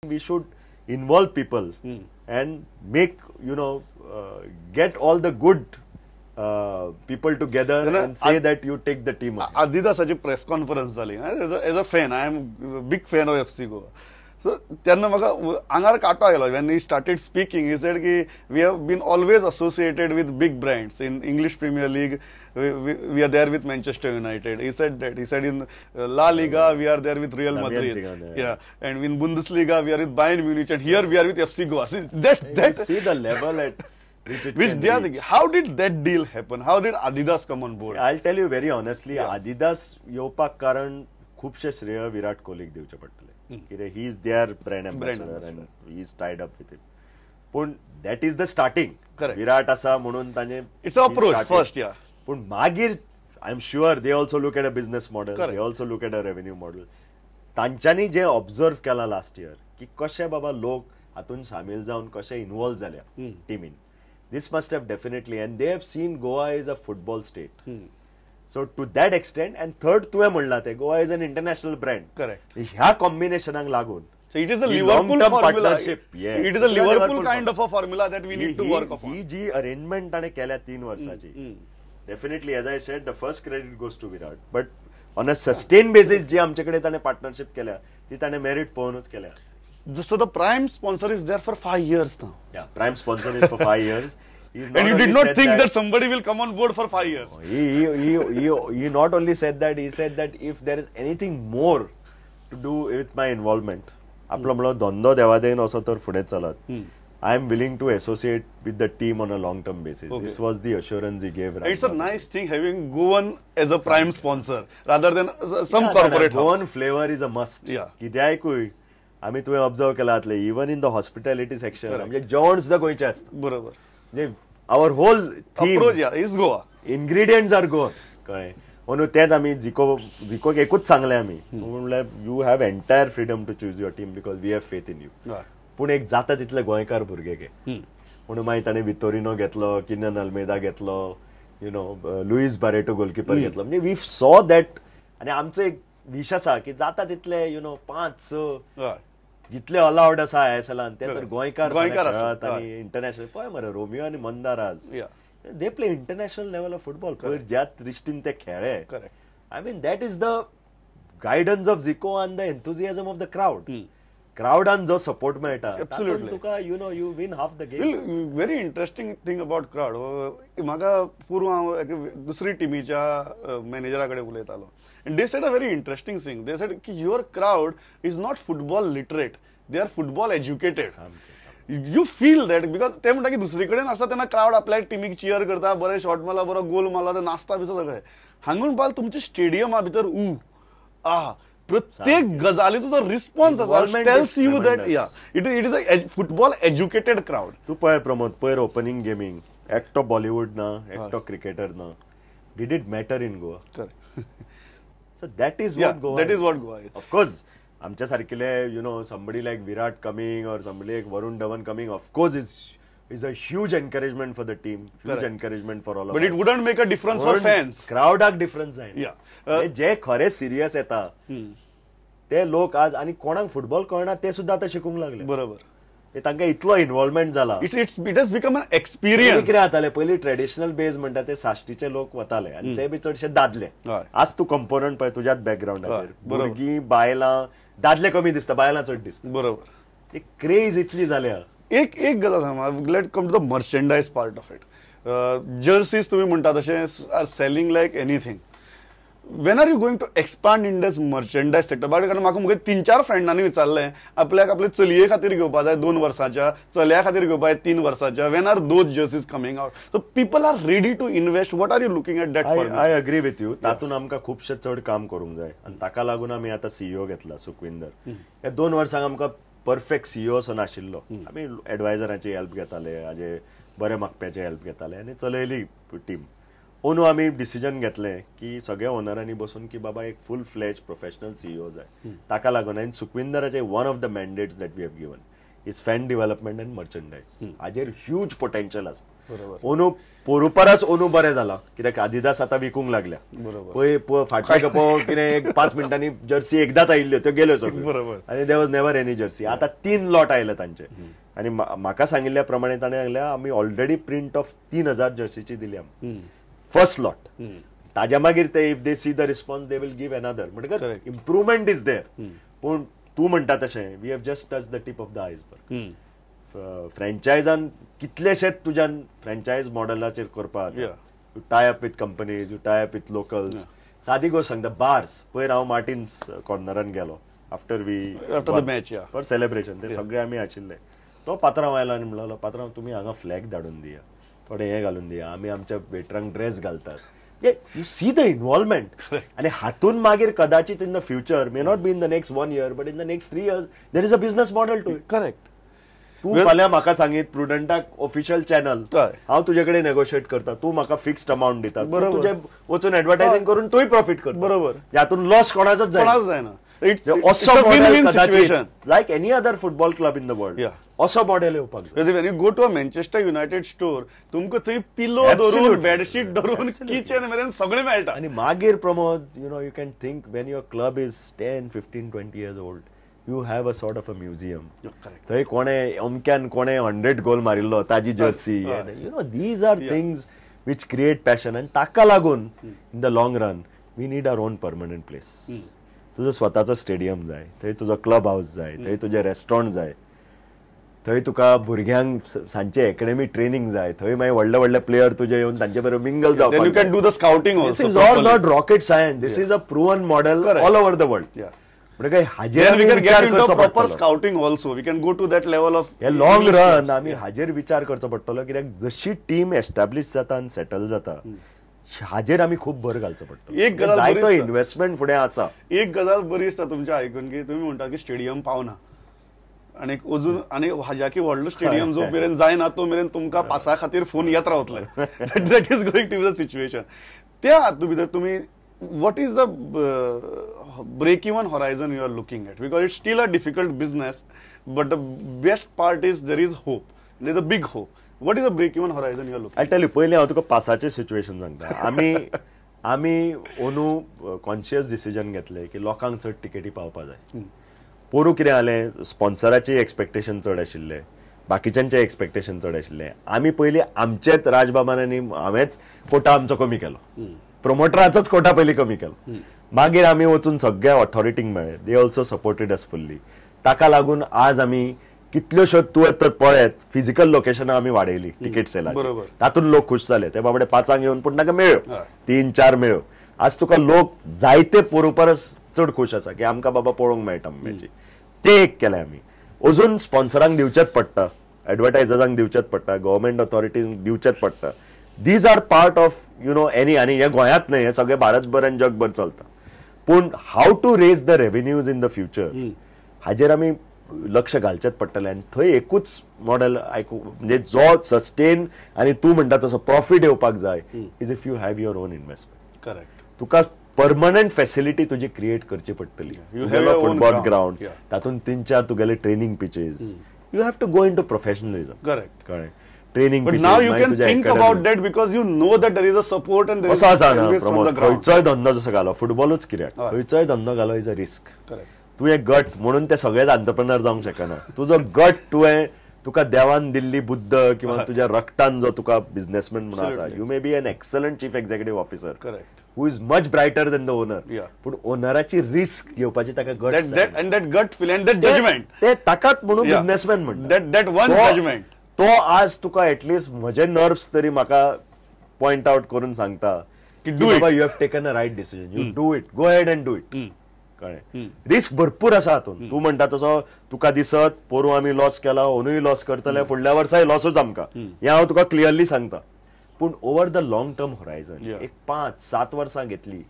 We should involve people and make, get all the good people together and say that you take the team. Adidas press conference zali. As a fan, I am a big fan of FC Goa. So त्यांना मग अंगार काटा आयलो. When he started speaking, he said कि we have been always associated with big brands in English Premier League. We are there with Manchester United. He said that. He said in La Liga we are there with Real Madrid. Yeah, and in Bundesliga we are with Bayern Munich, and here we are with FC Goa. See the level at which they are thinking. How did that deal happen? How did Adidas come on board? I'll tell you very honestly, Adidas येवपाक कारण खूपशे श्रेय विराट कोहलीक दिवचे पडटले. He is their brand ambassador and he is tied up with him. पण that is the starting. Correct. विराट असा म्हणून ताने it's an approach first, yeah. पण मागीर I'm sure they also look at a business model. Correct. They also look at a revenue model. तांच्यांनी जे observe केला last year की कशे बाबा लोक हातून सामील जावन कशे इन्वॉल्व झाल्या टीमीन. This must have definitely, and they have seen Goa is a football state. So to that extent, and third, तुवे म्हणला ते Goa is an international brand. Correct. ह्या कॉम्बिनेशनाक लागून. So it is a Liverpool formula. Yes. It is a Liverpool kind of a formula that we need to work upon. ही जी arrangement ताणे केल्या 3 वर्साची. Definitely, as I said, the first credit goes to Virat. But on a sustained basis, जी आमच्याकडे ताणे partnership केल्या, ती ताणे merit पळोवनूच केल्या. So the prime sponsor is there for 5 years now. Yeah, prime sponsor is for 5 years. And you did not think that somebody will come on board for 5 years. He not only said that, he said that if there is anything more to do with my involvement, आपलो म्हणलो धंदो देवादेन असो तर फुडें चलत. I am willing to associate with the team on a long-term basis. Okay. This was the assurance he gave. It's a nice thing having Goan as a prime sponsor rather than some corporate. Goan flavor is a must. Yeah. कित्याकूय आम्ही तुवें observe केला आतले even in the hospitality section म्हणजे जेवण सुद्धा गोंयचें आसता. बरोबर. म्हणजे our whole approach is Goa. Ingredients are Goa. कळ्ळें. म्हणून तेच आमी जिकोक एकूच सांगले आमी म्हणल्यार you have entire freedom to choose your team because we have faith in you. पूण एक जाता तितले गोंयकार भुरगे घे म्हणून मागीर ताणें वितोरिनो घेतलो, किनन अल्मेदा घेतलो, लुईस बारेटो गोलकीपर घेतलो. म्हणजे वी सॉ दॅट. आनी आमचो एक विश आसा की जाता तितले 5-6 जितले अलाउड आसा आयएसएलान ते तर गोंयकार खेळत आनी इंटरनॅशनल पळय मरे रोमियो आनी मंदाराज they play international level of football. पयर ज्या रिश्टीन ते खेळ्ळे. I mean that is the guidance of Zico and the enthusiasm of the crowd. क्राउडान जो सपोर्ट मेळटा तुका you win half the game. Very interesting thing about crowd. म्हाका पूर्व हांव दुसरी टीमीच्या मॅनेजरा कडेन उलयतालो. And they said a very interesting thing. They said कि your crowd is not football literate. They are football educated. You feel that because ते म्हणटा की दुसरी कडेन आसा तेन्ना क्राउड आपल्या टीमीक चियर करता, बरे शॉट मारला, बरो गोल मारला, ते नाचता बिसा सगळे. हांगून पाल तुमच्या स्टेडियमा भितर प्रत्येक गजालीचो जो रिस्पॉन्स आसा tells you that it is a football educated crowd. तू पळय प्रमोद पयर ओपनिंग गेमींग एकटो बॉलिवूड ना, एकटो क्रिकेटर ना. Did it matter in Goa? Correct. So that is what Goa. That is what Goa is. Of course, आमच्या सारकेले somebody like Virat coming or somebody like Varun Dhawan coming, of course, is a huge encouragement for the team, huge encouragement for all of us. But it wouldn't make a difference for fans. Crowdak difference आहे. Yeah. जे खरे serious येता ते लोक आज आणि कोणाक football कळना ते सुद्धा आता शिकूंक लागले. बरोबर. तांकां इतलो इन्वॉल्वमेंट जाला. It has become an experience. कितें जाताले पयलीं ट्रेडिशनल बेज म्हणटा ते साश्टीचे लोक वताले आनी ते बी चडशे दादले. आज तू कंपोनंट पळय तुज्याच बॅकग्राउंडाचेर भुरगीं बायलां दादले कमी दिसता, बायलां चड दिसता. बरोबर. एक क्रेज इतली जाल्या. एक गजाल सांग, let come to the merchandise part of it. Jerseys तुम्ही म्हणटा तशें are selling like anything. when are you going to expand in this merchandise sector? कारण म्हाका मुगे 3-4 फ्रेंडांनी विचारलें आपल्याक आपले चलये खातीर घेवपा जाय 2 वर्सांच्या, चल्या खातीर घेवपा जाय 3 वर्सांच्या. when are those jerseys coming out? So people are ready to invest. What are you looking at that for? I agree with you. तातून आमकां खूबशे चड काम करूंक जाय आनी ताका लागून आमी आतां सीईओ घेतला सुखविंदर. ह्या 2 वर्सांक आमकां परफेक्ट सीईओ असो नाशिल्लो. आमी एडवायझराची हेल्प घेताले, हाजे बरे मागप्याची हेल्प घेताले आनी चलयली टीम. ओनू आमी डिसिजन घेतलें की सगळ्या ओनरांनी बसून की बाबा एक फुल फ्लेज प्रोफेशनल सीईओ जाय. ताका लागून आनी सुखविंदराचे one of the mandates that we have given is fan development and merchandise. हाजेर ह्यूज पोटेन्शियल आसा. बरोबर. पोरू परस ओनू बरें जाला कित्याक आदिदास आतां विकूंक लागल्या. पळय फाटले खेपो कितें 5 मिनटांनी जर्सी एकदाच आयिल्ल्यो त्यो गेल्यो सगळ्यो आनी there was never any Jersey. आतां 3 लॉट आयले तांचे आनी म्हाका सांगिल्ल्या प्रमाणे ताणें सांगल्या आमी ऑलरेडी प्रिंट ऑफ 3000 जर्सीची दिली आमी फर्स्ट लॉट. ताज्या मागीर ते if they see the response they will give another. म्हणटकच इम्प्रुवमेंट इज देर. पूण तूं म्हणटा तशें we have just touch the tip of the iceberg. फ्रँचायजान कितलेशेच तुज्यान फ्रँचायज मॉडेलाचेर करपाक you tie up with companies, you tie up with locals. सादी गोष्ट सांगता बार्स पयर हांव मार्टिन्स कॉर्नरान गेलो after the match for celebration. ते सगळे आमी आशिल्ले. तो पात्रांव आयलो आनी म्हणलो पात्रांव तुमी हांगा फ्लॅग धाडून दिया, थोडे हे घालून दिया, आमी आमच्या वेटरांक ड्रेस घालतात. यू सी द इन्वॉल्वमेंट आणि हातून मागीर कदाचित in the future may not be in the next 1 year but in the next 3 years there is a business model to it. Correct. तू फाल्यां म्हाका सांगीत प्रुडंटाक ऑफिशियल चॅनल हांव तुजे कडेन नेगोशिएट करता, तू म्हाका फिक्स्ड अमाउंट दिता, तुजे वचून एडवर्टायझिंग करून तूय प्रॉफिट कर. बरोबर. यातून लॉस कोणाचोच जायना. Like any other football club in the world असो मॉडेल येवपाक जाय. When you go to a Manchester United store तुमकां थंय पिलो धरून बेडशीट धरून किचन मेरेन सगळें मेळटा. आनी मागीर Pramod you can think Wien your club is 10, 15, 20 years old you have a sort of a museum. थंय कोणे अमक्यान कोणे 100 गोल मारिल्लो ताजी Jersey. these are things which create passion and ताका लागून in the long run we need our own permanent place. तुजो स्वताचो stadium जाय, थंय तुजो क्लब हाऊस जाय, थंय तुजे रेस्टॉरंट जाय, थंय तुका भुरग्यांक सांचे अकॅडमी ट्रेनिंग जाय, थंय मागीर व्हडले व्हडले प्लेयर तुजे येवन तांचे बरोबर मिंगल जावपाक. You can do the scouting also. This is all not rocket science. This is a proven model all over the world. म्हणजे हाजेर we can get into proper scouting also. We can go to that level of long run. आमी हाजेर विचार करचो पडटलो कित्याक जशी team establish जाता आनी सेटल जाता हाजेर आमी खूप भर घालचो पडटलो. एक गजाल इन्व्हेस्टमेंट फुडें आसा. एक गजाल बरी दिसता तुमच्या आयकून की तुम्ही म्हणटा की स्टेडियम पावना आणि अजून आणि हाज्या की व्हडलो स्टेडियम जो मेरेन जायना तो मेरेन तुमकां पासा खातीर फोन येत रावतले. That is going to be the situation. त्या हातूंत भितर तुमी what is the break even horizon you are looking at, because it's still a difficult business but the best part is there is hope, there is a big hope. What is the break even horizon you are looking at? I'll tell you, पहिले हांव तुका पासाचे situation सांगता. आमी ओनू conscious decision घेतले की लोकांक चड टिकेटी पावपा जाय. पोरू कितें जालें स्पॉन्सराचे एक्सपेक्टेशन चड आशिल्ले, बाकीच्यांचे एक्सपेक्टेशन चड आशिल्ले. आमी पयलीं आमचेच राजबाबान आनी हांवेंच कोटा आमचो कमी केलो, प्रमोटराचोच कोटा पयलीं कमी केलो. मागीर आमी वचून सगळ्या ऑथॉरिटींक मेळ्ळे, they also supported us fully. ताका लागून आज आमी कितल्योश्यो तुवें तर पळयत फिजिकल लोकेशनां आमी वाडयली टिकेट सेलाची. तातूंत लोक खुश जाले. ते बाबडे 5 येवन पूण ताका मेळ्यो 3-4 मेळ्यो. आज तुका लोक जायते पोरू परस चड खुश आसा की आमकां बाबा पळोवंक मेळटा मॅची. ते एक केलें आमी. अजून स्पॉन्सरांक दिवचेच पडटा, एडवर्टायजर्सांक दिवचेच पडटा, गव्हर्मेंट ऑथॉरिटींक दिवचेच पडटा. These are part of any. आनी हे गोंयांत न्हय, हे सगळे भारतभर आनी जगभर चलता. पूण how to raise the revenues in the future हाजेर आमी लक्ष घालचेच पडटलें. आनी थंय एकूच मॉडेल म्हणजे जो सस्टेन आनी तूं म्हणटा तसो प्रॉफिट येवपाक जाय is if you have your own investment. Correct. तुका परमनंट फॅसिलिटी तुजी क्रिएट करची पडटली. फुटबॉल ग्राउंड तातूंत 3-4 तुगेले training pitches. You have to go into professionalism. Correct. कळ्ळें. Training but now you can think about that because you know that there is a support and there is always from the ground. खंयचोय धंदो जसो घालो फुटबॉलूच कित्याक खंयचोय धंदो घालो is a risk. तूं एक गट म्हणून ते सगळेच एंटरप्रेनर जावंक शकना. तुजो गट तुका देवान दिल्ली बुद्ध किंवा तुज्या रक्तान जो तुका बिझनेसमॅन म्हणून आसा. You may be an excellent chief executive officer. Correct. Who is much brighter than the owner. पूण ओनराची रिस्क घेवपाची ताका गट that gut feel and that judgment ते ताकाच म्हणून बिझनेसमॅन म्हणटा. that one judgment तो आज तुका एटलीस्ट म्हजे नर्व्स तरी म्हाका पॉइंट आउट करून सांगता की do it. You have taken a right decision. You do it. Go head and do it. कळ्ळें. रिस्क भरपूर आसा हातूंत. तूं म्हणटा तसो तुका दिसत पोरू आमी लॉस केला, ओनूय लॉस करतले, फुडल्या वर्साय लॉसूच आमकां. हें हांव तुका क्लियरली सांगता. पूण over the long term horizon एक 5-7 वर्सां घेतली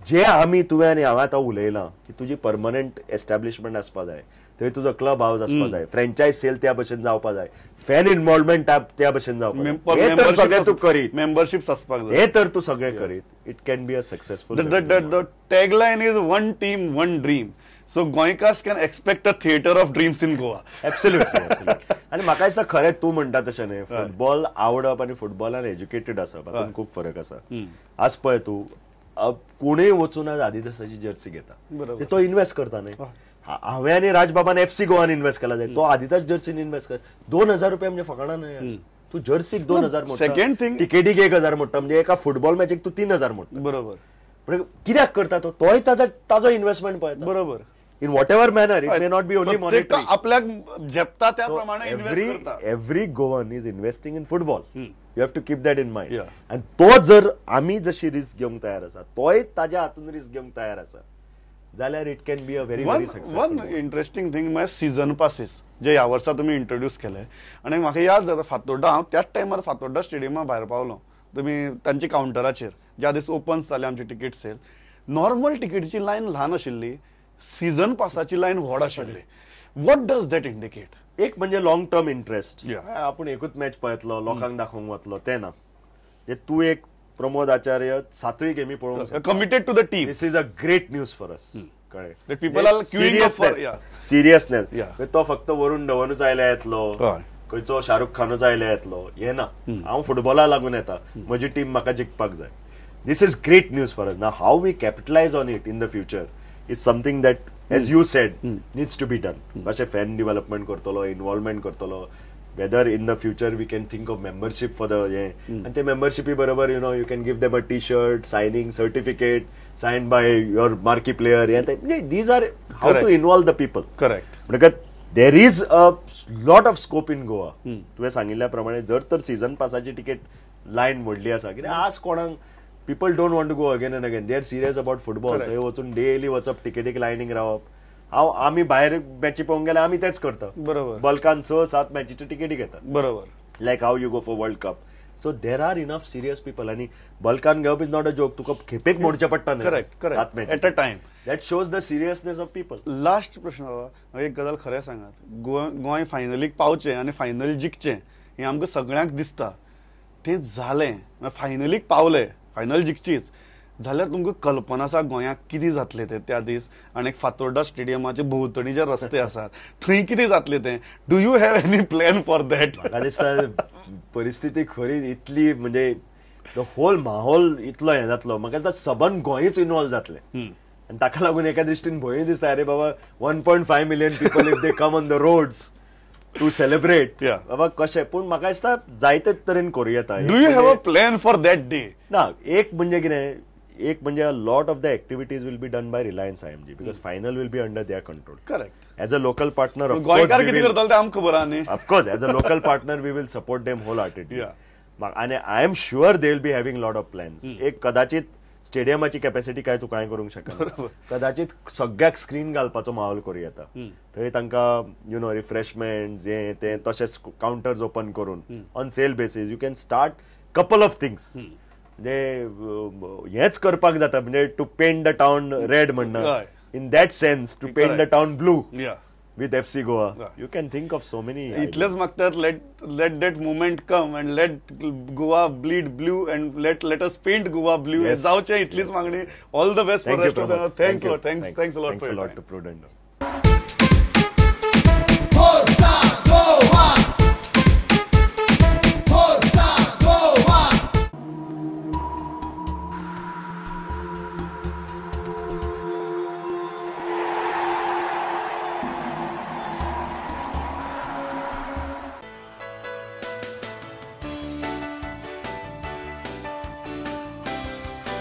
जे आमी तुवें आनी हांव आतां उलयलां की तुजी परमनंट एस्टॅब्लिशमेंट आसपा जाय, थंय तुजो क्लब हाऊस आसपा जाय, फ्रँचायज सेल त्या भशेन जावपा जाय, फॅन इन्वॉल्वमेंट त्या भशेन जावपा जाय. हे तर सगळें तूं करीत. मेंबरशिप्स आसपाक जाय. हे तर तू सगळें करीत. It can be a successful. The tagline is one team one dream. So गोंयकार्स can expect a theatre of dreams in Goa. Absolutely. आणि म्हाका दिसता खरें तूं म्हणटा तशें न्ही, फुटबॉल आवडप आनी फुटबॉलान एज्युकेटेड आसप हातूंत खूब फरक आसा. आज पळय तूं कोणूय वचून आज आदिदासाची जर्सी घेता, तो इन्व्हेस्ट करता न्ही. हांवें आनी राजबाबान FC गोवान इन्व्हेस्ट केला जाय, तो आदिदास जर्सीन इन्व्हेस्ट कर. 2,000 रुपया म्हणजे फकाणा न्हय. तू जर्सीक 2,000 मोडटा, सेकंड थिंग तिकेटीक 1,000 मोडटा, म्हणजे एका फुटबॉल मॅचीक तू 3,000 मोडटा. बरोबर. पण कित्याक करता तो? तोय ताजो इन्व्हेस्टमेंट पळयता. बरोबर. In whatever manner, it may not be only monetary. आपल्याक झेपता त्याप्रमाणे इन्व्हेस्ट करता. Every Goan is investing in football. You have to keep that in mind. आनी तो जर आमी जशी रिस्क घेवंक तयार आसा, तोय ताज्या हातून रिस्क घेवंक तयार आसा, जाल्यार it can be a very successful. One interesting thing म्हणजे सीझन पासीस जे ह्या वर्सा तुमी इंट्रोड्यूस केले. आनी म्हाका याद जाता फातोड्डा, हांव त्याच टायमार फातोड्डा स्टेडियमा भायर पावलो. तुमी तांची काउंटराचेर ज्या दीस ओपन जाले आमची तिकीट सेल, नॉर्मल तिकीटची लायन ल्हान आशिल्ली, सीझन पासाची लायन व्हड आशिल्ली. What does that indicate? एक म्हणजे लॉंग टर्म इंटरेस्ट. आपण एकूच मॅच पळयतलो, लोकांक दाखोवंक वतलो, ते ना. तू एक प्रमोद आचार्य 7य गेमी पळोवंक committed to the team. This is a great news for us. कळ्ळें? People are seriousness. तो फक्त वरून धवनूच आयल्या येतलो, खंयचो शाहरुख खानूच आयल्या येतलो, हे ना. हांव फुटबॉला लागून येता, म्हजी टीम म्हाका जिखपाक जाय. This is great news for us. Now how we capitalise on it in the future is something that, as you said, needs to be done. कशें फॅन डेव्हलपमेंट करतलो, इन्व्हॉल्वमेंट करतलो, whether in the future we can think of membership for the and the membership बरोबर you can give them a t-shirt, signing certificate signed by your marquee player. These are how to involve the people. Correct. Because there is a lot of scope in Goa. तुवें सांगिल्ल्या प्रमाणे जर तर season पासाची ticket lion व्हडली आसा, कित्याक आज कोणाक people don't want to go again and again. They are serious about football. थंय वचून डेली वचप, तिकेटीक लायनीक रावप. आम्ही बाहेर मॅची पळोवंक गेल्यार आम्ही तेच करता. बरोबर. बल्कान 6-7 मॅचीची तिकेटी घेतात. बरोबर. Like how you go for world cup. So there are enough serious people. आणि बल्कान घेवप इज नॉट अ जोक. तुका खेपेक मोडचे पडटा न्हय. Correct. 7 match at a time. That shows the seriousness of people. Last प्रश्न, एक गजाल खरें सांगात, गोंय फायनलीक पावचें आनी फायनल जिखचें हें आमकां सगळ्यांक दिसता. तें जालें, फायनलीक पावले, फायनल जिखचीच जाल्यार तुमकां कल्पना आसा गोंयाक कितें जातलें तें त्या दीस, आनी फातोड्डा स्टेडियमाचे भोंवतणी जे रस्ते आसात थंय कितें जातलें तें. Do you have any plan for that? म्हाका दिसता परिस्थिती खरी इतली, म्हणजे द होल माहोल इतलो हें जातलो. म्हाका दिसता सबन गोंयच इन्वॉल्व जातलें. आनी ताका लागून एका दृश्टीन भंय दिसता, अरे बाबा 1.5 million people if they come on the roads to celebrate. बाबा कशें, पूण म्हाका दिसता जायते तरेन करूं येता. Do you have a plan for that day? ना, एक म्हणजे कितें, एक म्हणजे a lot of the activities will be done by Reliance IMG because final will be under their control. Correct. As a local partner, of गोंयकार कितें करतले तें आमकां खबर आहा न्ही. Of course, as a local partner we will support them wholeheartedly. And I am sure they will be having lot of plans. एक कदाचित स्टेडियमाची कॅपॅसिटी काय तू काय करूंक शकना. कदाचित सगळ्याक स्क्रीन घालपाचो माहोल करूं येता. थंय तांकां रिफ्रेशमेंट जे ते तशेंच काउंटर्स ओपन करून on sale basis you can start couple of things. म्हणजे हेच करपाक जाता, म्हणजे to paint the town red म्हणणं, in that sense to paint the town blue with FC Goa. You can think of so many. इतलेच मागतात, let that moment come and let Goa bleed blue and let us paint Goa blue. जावचे इतलीच मागणी. All the best for rest of the. Thanks a lot. Thanks a lot for your time. to Prudent.